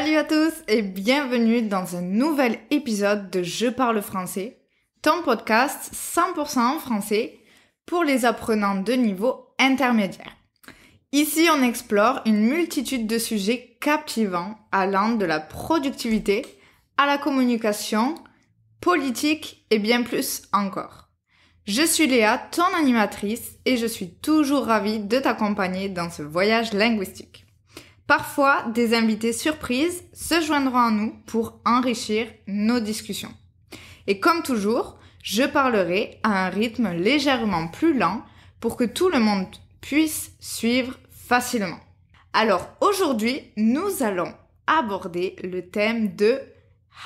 Salut à tous et bienvenue dans un nouvel épisode de Je parle français, ton podcast 100% en français pour les apprenants de niveau intermédiaire. Ici, on explore une multitude de sujets captivants allant de la productivité à la communication, politique et bien plus encore. Je suis Léa, ton animatrice, et je suis toujours ravie de t'accompagner dans ce voyage linguistique. Parfois, des invités surprises se joindront à nous pour enrichir nos discussions. Et comme toujours, je parlerai à un rythme légèrement plus lent pour que tout le monde puisse suivre facilement. Alors aujourd'hui, nous allons aborder le thème de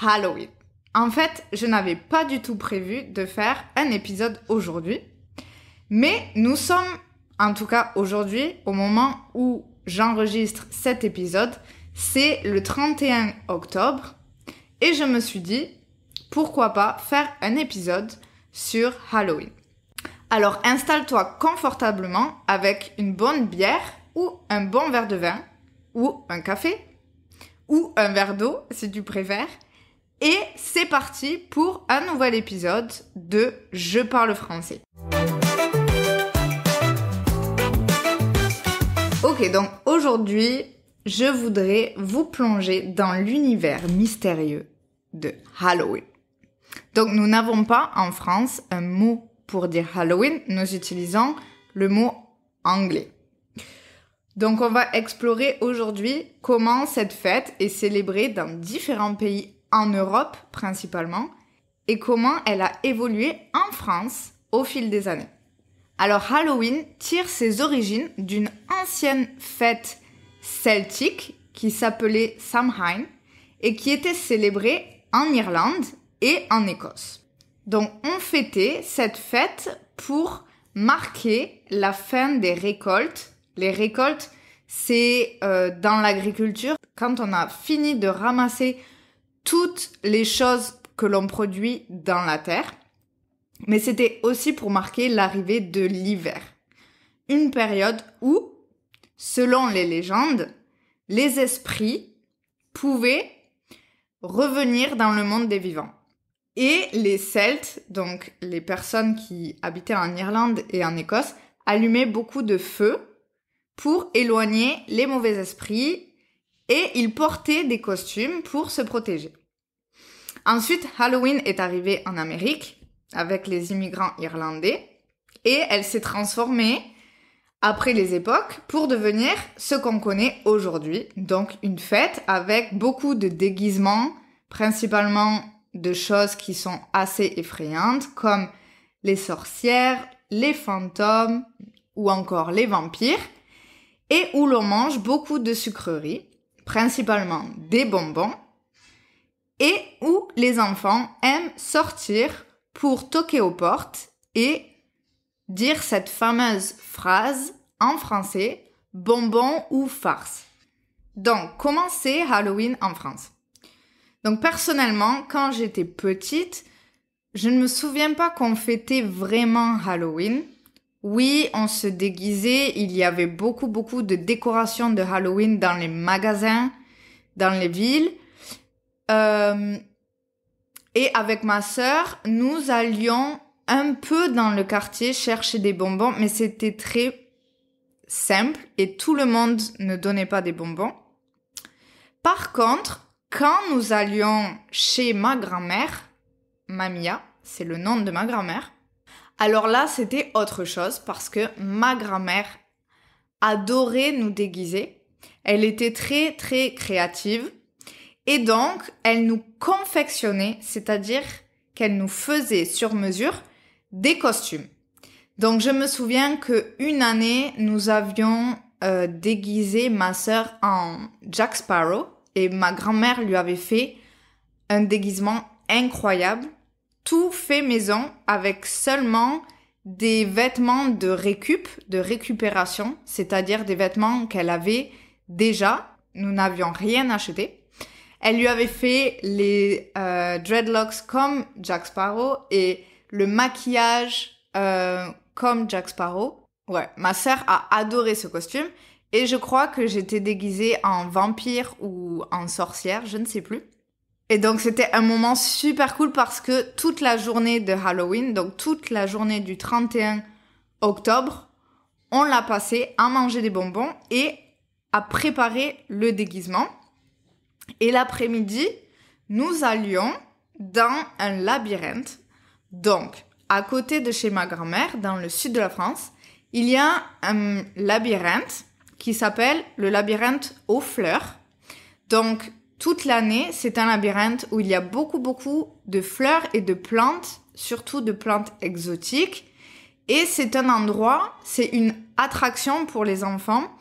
Halloween. En fait, je n'avais pas du tout prévu de faire un épisode aujourd'hui, mais nous sommes, en tout cas aujourd'hui, au moment où j'enregistre cet épisode, c'est le 31 octobre, et je me suis dit, pourquoi pas faire un épisode sur Halloween. Alors installe-toi confortablement avec une bonne bière ou un bon verre de vin, ou un café, ou un verre d'eau si tu préfères, et c'est parti pour un nouvel épisode de Je parle français. Ok, donc aujourd'hui, je voudrais vous plonger dans l'univers mystérieux de Halloween. Donc nous n'avons pas en France un mot pour dire Halloween, nous utilisons le mot anglais. Donc on va explorer aujourd'hui comment cette fête est célébrée dans différents pays en Europe principalement et comment elle a évolué en France au fil des années. Alors Halloween tire ses origines d'une ancienne fête celtique qui s'appelait Samhain et qui était célébrée en Irlande et en Écosse. Donc on fêtait cette fête pour marquer la fin des récoltes. Les récoltes, c'est dans l'agriculture, quand on a fini de ramasser toutes les choses que l'on produit dans la terre. Mais c'était aussi pour marquer l'arrivée de l'hiver. Une période où, selon les légendes, les esprits pouvaient revenir dans le monde des vivants. Et les Celtes, donc les personnes qui habitaient en Irlande et en Écosse, allumaient beaucoup de feu pour éloigner les mauvais esprits et ils portaient des costumes pour se protéger. Ensuite, Halloween est arrivé en Amérique avec les immigrants irlandais et elle s'est transformée après les époques pour devenir ce qu'on connaît aujourd'hui, donc une fête avec beaucoup de déguisements, principalement de choses qui sont assez effrayantes comme les sorcières, les fantômes ou encore les vampires et où l'on mange beaucoup de sucreries, principalement des bonbons et où les enfants aiment sortir pour toquer aux portes et dire cette fameuse phrase en français, bonbon ou farce. Donc, comment c'est Halloween en France? Donc, personnellement, quand j'étais petite, je ne me souviens pas qu'on fêtait vraiment Halloween. Oui, on se déguisait, il y avait beaucoup de décorations de Halloween dans les magasins, dans les villes. Et avec ma sœur, nous allions un peu dans le quartier chercher des bonbons, mais c'était très simple et tout le monde ne donnait pas des bonbons. Par contre, quand nous allions chez ma grand-mère, Mamia, c'est le nom de ma grand-mère, alors là, c'était autre chose parce que ma grand-mère adorait nous déguiser. Elle était très créative. Et donc, elle nous confectionnait, c'est-à-dire qu'elle nous faisait sur mesure des costumes. Donc, je me souviens qu'une année, nous avions déguisé ma sœur en Jack Sparrow et ma grand-mère lui avait fait un déguisement incroyable, tout fait maison avec seulement des vêtements de récupération, c'est-à-dire des vêtements qu'elle avait déjà, nous n'avions rien acheté. Elle lui avait fait les dreadlocks comme Jack Sparrow et le maquillage comme Jack Sparrow. Ouais, ma sœur a adoré ce costume Et je crois que j'étais déguisée en vampire ou en sorcière, je ne sais plus. Et donc c'était un moment super cool parce que toute la journée de Halloween, donc toute la journée du 31 octobre, on l'a passé à manger des bonbons et à préparer le déguisement. Et l'après-midi, nous allions dans un labyrinthe. Donc, à côté de chez ma grand-mère, dans le sud de la France, il y a un labyrinthe qui s'appelle le labyrinthe aux fleurs. Donc, toute l'année, c'est un labyrinthe où il y a beaucoup de fleurs et de plantes, surtout de plantes exotiques. Et c'est un endroit, c'est une attraction pour les enfants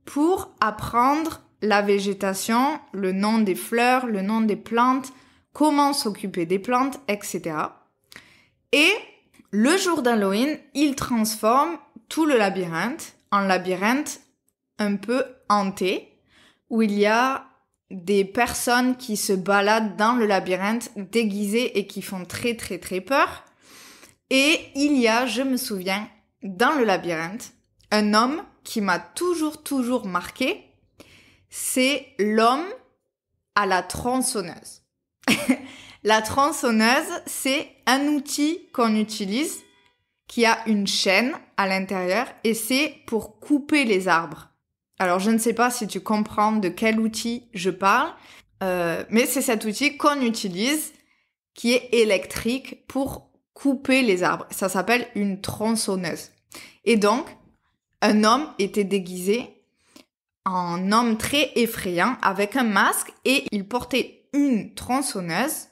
pour apprendre la végétation, le nom des fleurs, le nom des plantes, comment s'occuper des plantes, etc. Et le jour d'Halloween, ils transforment tout le labyrinthe en labyrinthe un peu hanté, où il y a des personnes qui se baladent dans le labyrinthe déguisées et qui font très peur. Et il y a, je me souviens, dans le labyrinthe, un homme qui m'a toujours marqué. C'est l'homme à la tronçonneuse. La tronçonneuse, c'est un outil qu'on utilise qui a une chaîne à l'intérieur et c'est pour couper les arbres. Alors, je ne sais pas si tu comprends de quel outil je parle, mais c'est cet outil qu'on utilise qui est électrique pour couper les arbres. Ça s'appelle une tronçonneuse. Et donc, un homme était déguisé en homme très effrayant avec un masque et il portait une tronçonneuse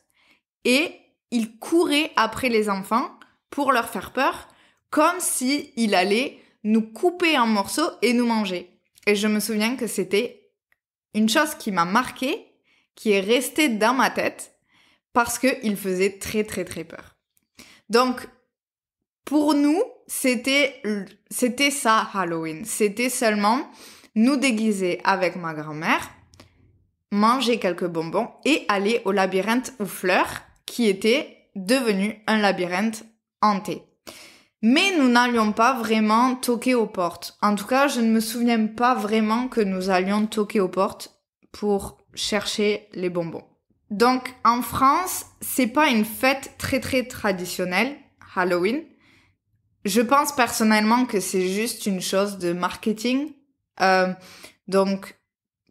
et il courait après les enfants pour leur faire peur comme si il allait nous couper en morceaux et nous manger. Et je me souviens que c'était une chose qui m'a marquée, qui est restée dans ma tête parce qu'il faisait très peur. Donc, pour nous, c'était ça Halloween. C'était seulement nous déguiser avec ma grand-mère, manger quelques bonbons et aller au labyrinthe aux fleurs qui était devenu un labyrinthe hanté. Mais nous n'allions pas vraiment toquer aux portes. En tout cas, je ne me souviens pas vraiment que nous allions toquer aux portes pour chercher les bonbons. Donc, en France, c'est pas une fête très traditionnelle, Halloween. Je pense personnellement que c'est juste une chose de marketing. Donc,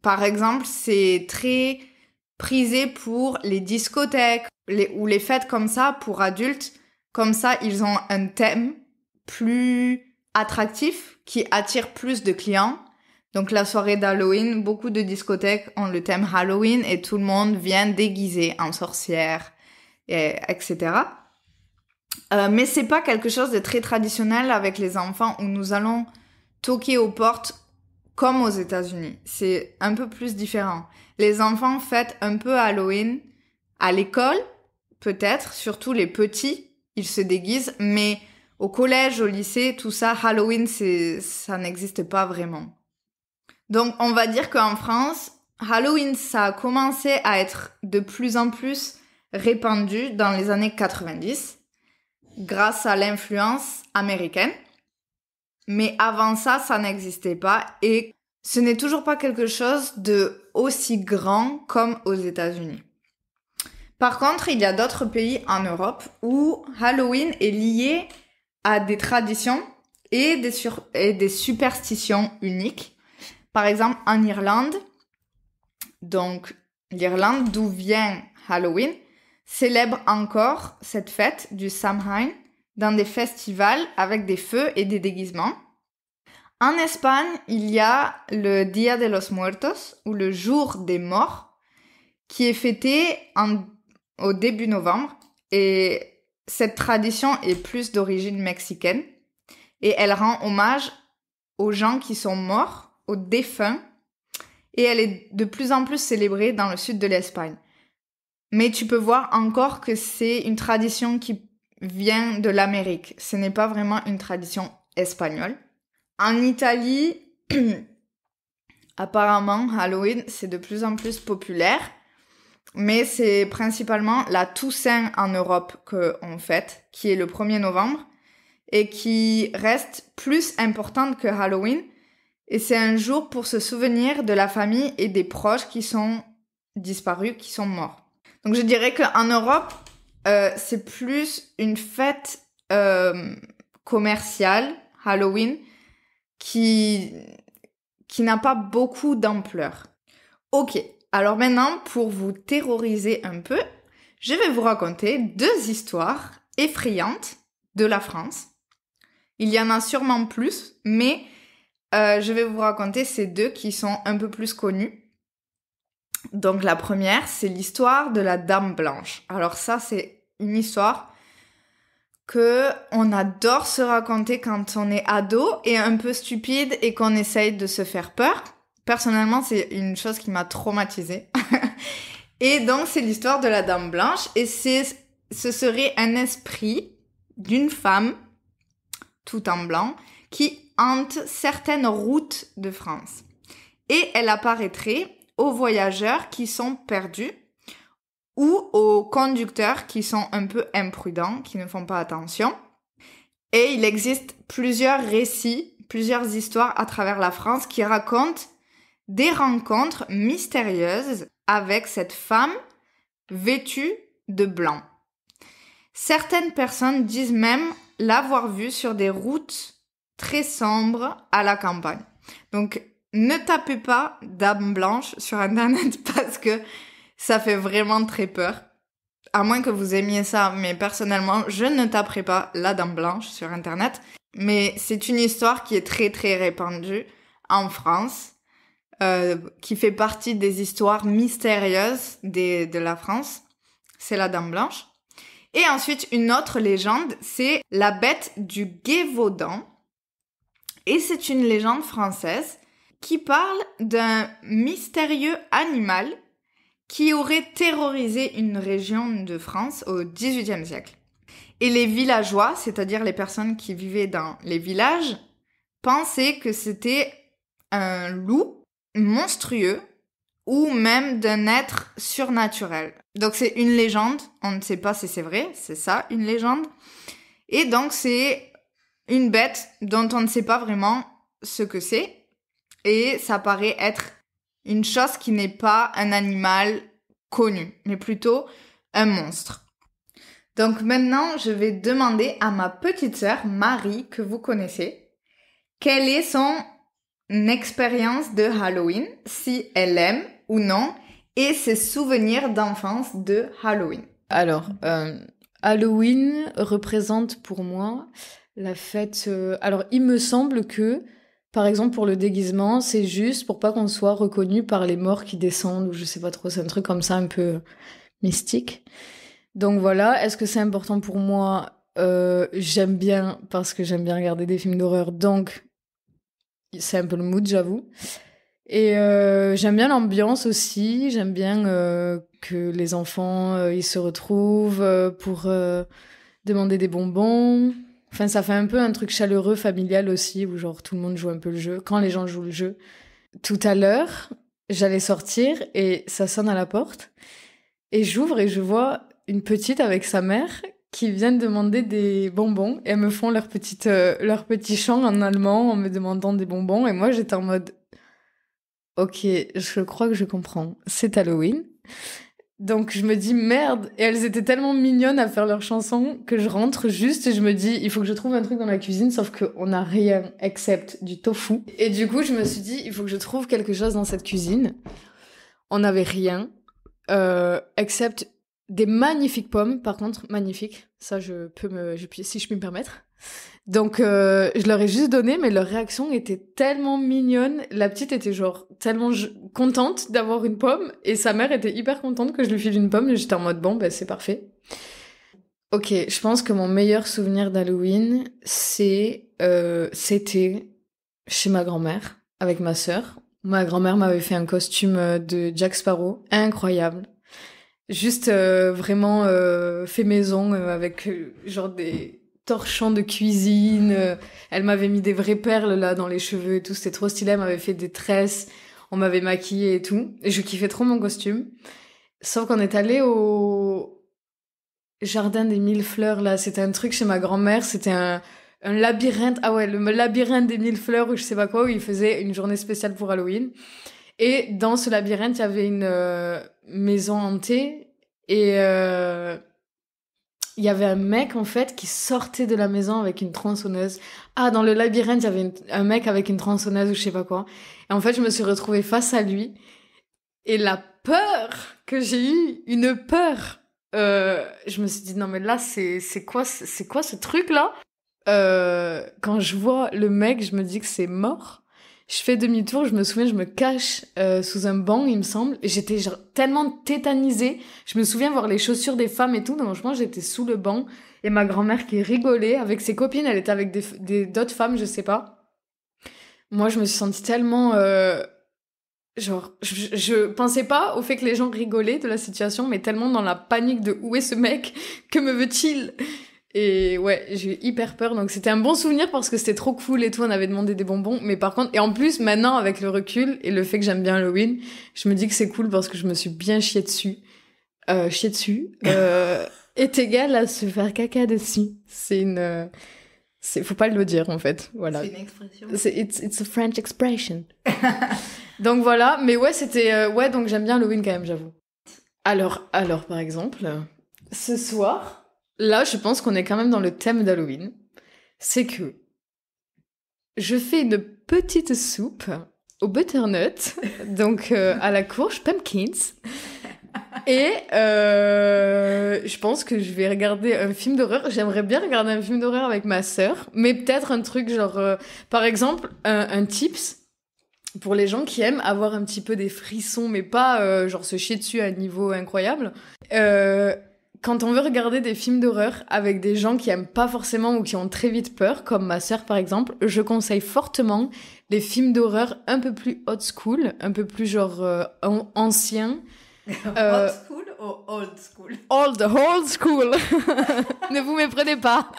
par exemple, c'est très prisé pour les discothèques ou les fêtes comme ça pour adultes. Comme ça, ils ont un thème plus attractif qui attire plus de clients. Donc, la soirée d'Halloween, beaucoup de discothèques ont le thème Halloween et tout le monde vient déguisé en sorcière, etc. Mais c'est pas quelque chose de très traditionnel avec les enfants où nous allons toquer aux portes comme aux États-Unis. C'est un peu plus différent. Les enfants fêtent un peu Halloween à l'école, peut-être, surtout les petits, ils se déguisent, mais au collège, au lycée, tout ça, Halloween, ça n'existe pas vraiment. Donc, on va dire qu'en France, Halloween, ça a commencé à être de plus en plus répandu dans les années 90, grâce à l'influence américaine. Mais avant ça, ça n'existait pas et ce n'est toujours pas quelque chose de aussi grand comme aux États-Unis. Par contre, il y a d'autres pays en Europe où Halloween est lié à des traditions et des superstitions uniques. Par exemple, en Irlande, donc l'Irlande d'où vient Halloween, célèbre encore cette fête du Samhain dans des festivals avec des feux et des déguisements. En Espagne, il y a le Día de los Muertos, ou le jour des morts, qui est fêté au début novembre. Et cette tradition est plus d'origine mexicaine. Et elle rend hommage aux gens qui sont morts, aux défunts. Et elle est de plus en plus célébrée dans le sud de l'Espagne. Mais tu peux voir encore que c'est une tradition qui vient de l'Amérique. Ce n'est pas vraiment une tradition espagnole. En Italie, apparemment, Halloween, c'est de plus en plus populaire. Mais c'est principalement la Toussaint en Europe qu'on fête, qui est le 1er novembre, et qui reste plus importante que Halloween. Et c'est un jour pour se souvenir de la famille et des proches qui sont disparus, qui sont morts. Donc je dirais qu'en Europe, c'est plus une fête commerciale, Halloween, qui n'a pas beaucoup d'ampleur. Ok, alors maintenant, pour vous terroriser un peu, je vais vous raconter 2 histoires effrayantes de la France. Il y en a sûrement plus, mais je vais vous raconter ces 2 qui sont un peu plus connues. Donc la première, c'est l'histoire de la Dame Blanche. Alors ça, c'est une histoire que on adore se raconter quand on est ado et un peu stupide et qu'on essaye de se faire peur. Personnellement, c'est une chose qui m'a traumatisée. Et donc, c'est l'histoire de la Dame Blanche et ce serait un esprit d'une femme, tout en blanc, qui hante certaines routes de France. Et elle apparaîtrait aux voyageurs qui sont perdus ou aux conducteurs qui sont un peu imprudents, qui ne font pas attention. Et il existe plusieurs récits, plusieurs histoires à travers la France qui racontent des rencontres mystérieuses avec cette femme vêtue de blanc. Certaines personnes disent même l'avoir vue sur des routes très sombres à la campagne. Donc, ne tapez pas Dame Blanche sur Internet parce que ça fait vraiment très peur. À moins que vous aimiez ça, mais personnellement, je ne taperai pas la Dame Blanche sur Internet. Mais c'est une histoire qui est très très répandue en France, qui fait partie des histoires mystérieuses de la France. C'est la Dame Blanche. Et ensuite, une autre légende, c'est la bête du Gévaudan. Et c'est une légende française qui parle d'un mystérieux animal qui aurait terrorisé une région de France au XVIIIe siècle. Et les villageois, c'est-à-dire les personnes qui vivaient dans les villages, pensaient que c'était un loup monstrueux ou même d'un être surnaturel. Donc c'est une légende, on ne sait pas si c'est vrai, c'est ça, une légende. Et donc c'est une bête dont on ne sait pas vraiment ce que c'est. Et ça paraît être une chose qui n'est pas un animal connu, mais plutôt un monstre. Donc maintenant, je vais demander à ma petite sœur, Marie, que vous connaissez, quelle est son expérience de Halloween, si elle aime ou non, et ses souvenirs d'enfance de Halloween. Alors, Halloween représente pour moi la fête... Alors, il me semble que, par exemple, pour le déguisement, c'est juste pour pas qu'on soit reconnu par les morts qui descendent, ou je sais pas trop, c'est un truc comme ça un peu mystique. Donc voilà, est-ce que c'est important pour moi? J'aime bien, parce que j'aime bien regarder des films d'horreur, donc c'est un peu le mood, j'avoue. Et j'aime bien l'ambiance aussi, j'aime bien que les enfants ils se retrouvent pour demander des bonbons. Enfin, ça fait un peu un truc chaleureux, familial aussi, où genre tout le monde joue un peu le jeu, quand les gens jouent le jeu. Tout à l'heure, j'allais sortir et ça sonne à la porte. Et j'ouvre et je vois une petite avec sa mère qui viennent demander des bonbons. Et elles me font leur petit chant en allemand en me demandant des bonbons. Et moi, j'étais en mode... Ok, je crois que je comprends. C'est Halloween. Donc je me dis merde. Et elles étaient tellement mignonnes à faire leurs chansons que je rentre juste et je me dis il faut que je trouve un truc dans la cuisine, sauf qu'on n'a rien except du tofu. Et du coup je me suis dit il faut que je trouve quelque chose dans cette cuisine. On n'avait rien except des magnifiques pommes. Par contre magnifiques. Ça si je peux me permettre. Donc je leur ai juste donné, mais leur réaction était tellement mignonne. La petite était genre tellement contente d'avoir une pomme et sa mère était hyper contente que je lui file une pomme et j'étais en mode bon ben c'est parfait. Ok, je pense que mon meilleur souvenir d'Halloween c'était chez ma grand-mère avec ma sœur. Ma grand-mère m'avait fait un costume de Jack Sparrow, incroyable. Juste vraiment fait maison avec genre des torchons de cuisine. Elle m'avait mis des vraies perles là dans les cheveux et tout, c'était trop stylé. Elle m'avait fait des tresses, on m'avait maquillée et tout. Et je kiffais trop mon costume. Sauf qu'on est allé au jardin des 1000 fleurs là, c'était un truc chez ma grand-mère, c'était un labyrinthe. Ah ouais, le labyrinthe des 1000 fleurs ou je sais pas quoi, où ils faisaient une journée spéciale pour Halloween. Et dans ce labyrinthe, il y avait une maison hantée. Et il y avait un mec, en fait, qui sortait de la maison avec une tronçonneuse. Ah, dans le labyrinthe, il y avait un mec avec une tronçonneuse ou je sais pas quoi. Et en fait, je me suis retrouvée face à lui. Et la peur que j'ai eue, une peur. Je me suis dit, non mais là, c'est quoi ce truc-là? Quand je vois le mec, je me dis que c'est mort. Je fais demi-tour, je me souviens, je me cache sous un banc, il me semble. Et j'étais genre tellement tétanisée. Je me souviens voir les chaussures des femmes et tout. Donc, franchement, j'étais sous le banc. Et ma grand-mère qui rigolait avec ses copines, elle était avec d'autres femmes, je sais pas. Moi, je me suis sentie tellement... genre, je pensais pas au fait que les gens rigolaient de la situation, mais tellement dans la panique de où est ce mec? Que me veut-il? Et ouais, j'ai eu hyper peur. Donc c'était un bon souvenir parce que c'était trop cool et tout. On avait demandé des bonbons. Mais par contre, et en plus, maintenant, avec le recul et le fait que j'aime bien Halloween, je me dis que c'est cool parce que je me suis bien chiée dessus. Est égal à se faire caca dessus. Faut pas le dire, en fait. Voilà. C'est une expression. It's a French expression. Donc voilà. Mais ouais, c'était, ouais, donc j'aime bien Halloween quand même, j'avoue. Alors, par exemple, ce soir, là, je pense qu'on est quand même dans le thème d'Halloween. C'est que je fais une petite soupe au butternut, donc à la courge, pumpkins. Et je pense que je vais regarder un film d'horreur. J'aimerais bien regarder un film d'horreur avec ma sœur, mais peut-être un truc genre, par exemple, un tips pour les gens qui aiment avoir un petit peu des frissons, mais pas genre se chier dessus à un niveau incroyable. Quand on veut regarder des films d'horreur avec des gens qui aiment pas forcément ou qui ont très vite peur, comme ma sœur par exemple, je conseille fortement les films d'horreur un peu plus old school, un peu plus genre anciens. Old school ou old school? Old school. Ne vous méprenez pas.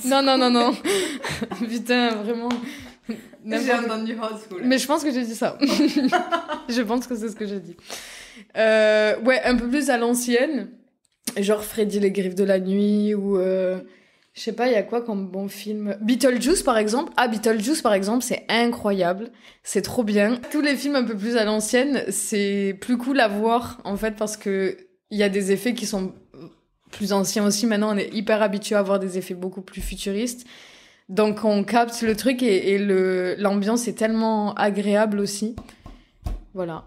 Non. Putain, vraiment. J'ai entendu old school. Mais je pense que j'ai dit ça. Je pense que c'est ce que j'ai dit. Ouais, un peu plus à l'ancienne. Genre Freddy les Griffes de la Nuit ou... je sais pas, il y a quoi comme bon film? Beetlejuice, par exemple. Ah, Beetlejuice, par exemple, c'est incroyable. C'est trop bien. Tous les films un peu plus à l'ancienne, c'est plus cool à voir, en fait, parce que il y a des effets qui sont plus anciens aussi. Maintenant, on est hyper habitué à voir des effets beaucoup plus futuristes. Donc, on capte le truc et l'ambiance est tellement agréable aussi. Voilà.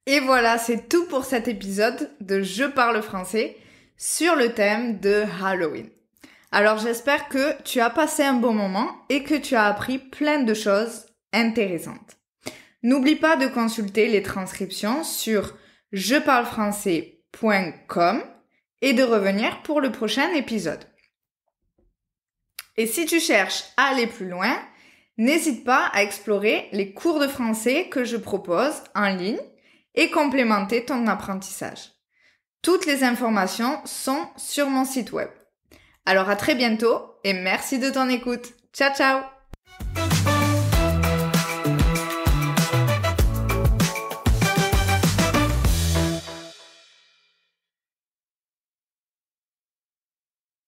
Et voilà, c'est tout pour cet épisode de Je parle français sur le thème de Halloween. Alors j'espère que tu as passé un bon moment et que tu as appris plein de choses intéressantes. N'oublie pas de consulter les transcriptions sur jeparlefrançais.com et de revenir pour le prochain épisode. Et si tu cherches à aller plus loin, n'hésite pas à explorer les cours de français que je propose en ligne et complémenter ton apprentissage. Toutes les informations sont sur mon site web. Alors à très bientôt et merci de ton écoute. Ciao ciao!